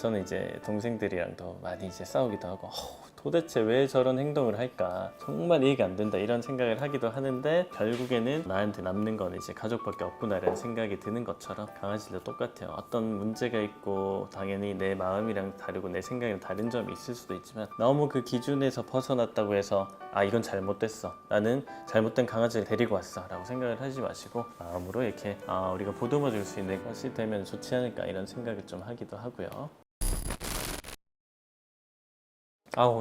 저는 이제 동생들이랑도 많이 이제 싸우기도 하고 도대체 왜 저런 행동을 할까 정말 이해가 안 된다 이런 생각을 하기도 하는데 결국에는 나한테 남는 건 이제 가족밖에 없구나라는 생각이 드는 것처럼 강아지도 똑같아요. 어떤 문제가 있고 당연히 내 마음이랑 다르고 내 생각이랑 다른 점이 있을 수도 있지만 너무 그 기준에서 벗어났다고 해서 이건 잘못됐어, 나는 잘못된 강아지를 데리고 왔어 라고 생각을 하지 마시고 마음으로 이렇게 우리가 보듬어 줄 수 있는 것이 되면 좋지 않을까 이런 생각을 좀 하기도 하고요.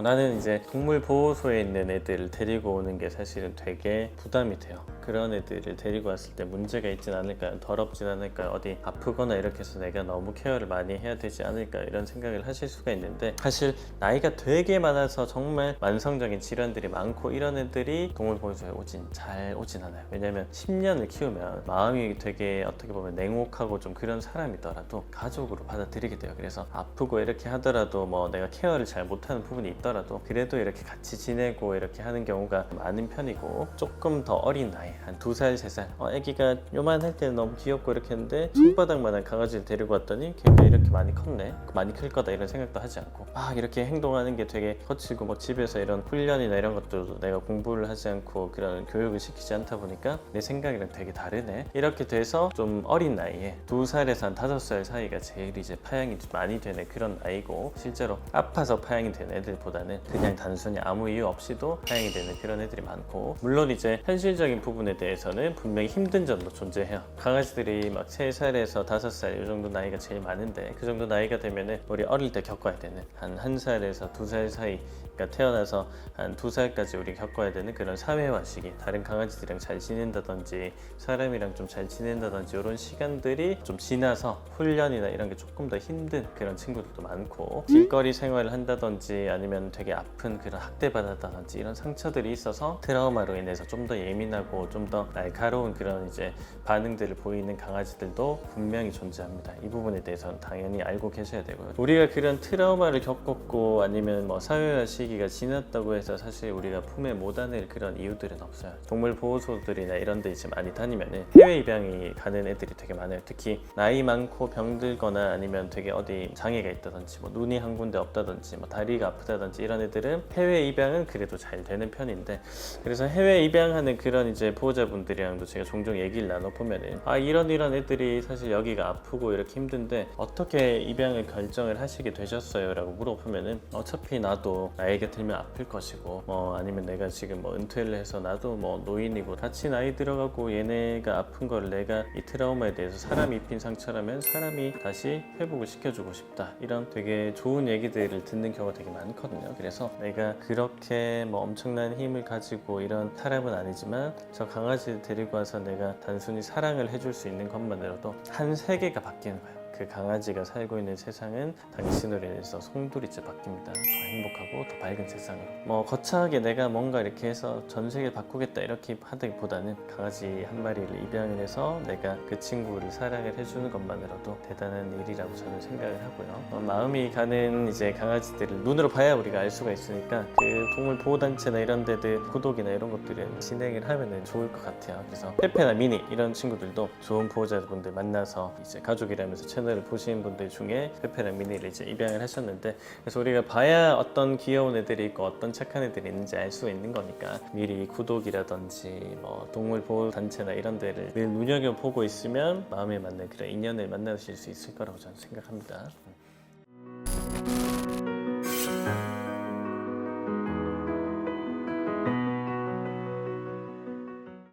나는 이제 동물 보호소에 있는 애들을 데리고 오는 게 사실은 되게 부담이 돼요. 그런 애들을 데리고 왔을 때 문제가 있진 않을까요? 더럽진 않을까요? 어디 아프거나 이렇게 해서 내가 너무 케어를 많이 해야 되지 않을까 이런 생각을 하실 수가 있는데, 사실 나이가 되게 많아서 정말 만성적인 질환들이 많고 이런 애들이 동물 보호소에 잘 오진 않아요. 왜냐면 10년을 키우면 마음이 되게 어떻게 보면 냉혹하고 좀 그런 사람이더라도 가족으로 받아들이게 돼요. 그래서 아프고 이렇게 하더라도 뭐 내가 케어를 잘 못하는 부분이 있더라도 그래도 이렇게 같이 지내고 이렇게 하는 경우가 많은 편이고, 조금 더 어린 나이 한 2살, 3살 애기가 요만할 때는 너무 귀엽고 이렇게 했는데 손바닥만한 강아지를 데리고 왔더니 걔가 이렇게 많이 컸네, 많이 클 거다 이런 생각도 하지 않고 이렇게 행동하는 게 되게 거칠고 뭐 집에서 이런 훈련이나 이런 것들도 내가 공부를 하지 않고 그런 교육을 시키지 않다 보니까 내 생각이랑 되게 다르네 이렇게 돼서 좀 어린 나이에 2살에서 한 5살 사이가 제일 이제 파양이 많이 되는 그런 나이고, 실제로 아파서 파양이 되는 애들보다는 그냥 단순히 아무 이유 없이도 파양이 되는 그런 애들이 많고, 물론 이제 현실적인 부분에 대해서는 분명히 힘든 점도 존재해요. 강아지들이 막 3살에서 5살 이 정도 나이가 제일 많은데, 그 정도 나이가 되면은 우리 어릴 때 겪어야 되는 한 1살에서 2살 사이, 그러니까 태어나서 한 2살까지 우리 겪어야 되는 그런 사회화 시기, 다른 강아지들이랑 잘 지낸다든지 사람이랑 좀 잘 지낸다든지 이런 시간들이 좀 지나서 훈련이나 이런 게 조금 더 힘든 그런 친구들도 많고, 길거리 생활을 한다든지 아니면 되게 아픈 그런 학대받았다든지 이런 상처들이 있어서 트라우마로 인해서 좀 더 예민하고 좀 더 날카로운 그런 이제 반응들을 보이는 강아지들도 분명히 존재합니다. 이 부분에 대해서는 당연히 알고 계셔야 되고요. 우리가 그런 트라우마를 겪었고 아니면 뭐 사회화 시기가 지났다고 해서 사실 우리가 품에 못 안을 그런 이유들은 없어요. 동물 보호소들이나 이런 데 이제 많이 다니면은 해외 입양이 가는 애들이 되게 많아요. 특히 나이 많고 병들거나 아니면 되게 어디 장애가 있다든지 뭐 눈이 한 군데 없다든지 뭐 다리가 아프다든지 이런 애들은 해외 입양은 그래도 잘 되는 편인데, 그래서 해외 입양하는 그런 이제 보호자분들이랑도 제가 종종 얘기를 나눠보면은 이런 애들이 사실 여기가 아프고 이렇게 힘든데 어떻게 입양을 결정을 하시게 되셨어요? 라고 물어보면은 어차피 나도 나이가 들면 아플 것이고 뭐 아니면 내가 지금 뭐 은퇴를 해서 나도 뭐 노인이고 같이 나이 들어가고 얘네가 아픈 걸 내가 이 트라우마에 대해서 사람이 입힌 상처라면 사람이 다시 회복을 시켜주고 싶다, 이런 되게 좋은 얘기들을 듣는 경우가 되게 많거든요. 그래서 내가 그렇게 뭐 엄청난 힘을 가지고 이런 사람은 아니지만 저 강아지를 데리고 와서 내가 단순히 사랑을 해줄 수 있는 것만으로도 한 세계가 바뀌는 거예요. 그 강아지가 살고 있는 세상은 당신으로 인해서 송두리째 바뀝니다. 더 행복하고 더 밝은 세상으로. 뭐 거창하게 내가 뭔가 이렇게 해서 전 세계를 바꾸겠다 이렇게 하기보다는 강아지 한 마리를 입양을 해서 내가 그 친구를 사랑을 해주는 것만으로도 대단한 일이라고 저는 생각을 하고요. 마음이 가는 이제 강아지들을 눈으로 봐야 우리가 알 수가 있으니까 그 동물 보호단체나 이런 데들 구독이나 이런 것들은 진행을 하면 좋을 것 같아요. 그래서 페페나 미니 이런 친구들도 좋은 보호자분들 만나서 이제 가족이라면서 채널을 보시는 분들 중에 페페랑 미니를 이제 입양을 하셨는데, 그래서 우리가 봐야 어떤 귀여운 애들이 있고 어떤 착한 애들이 있는지 알 수가 있는 거니까 미리 구독이라든지 뭐 동물 보호 단체나 이런 데를 늘 눈여겨보고 있으면 마음에 맞는 그런 인연을 만나실 수 있을 거라고 저는 생각합니다.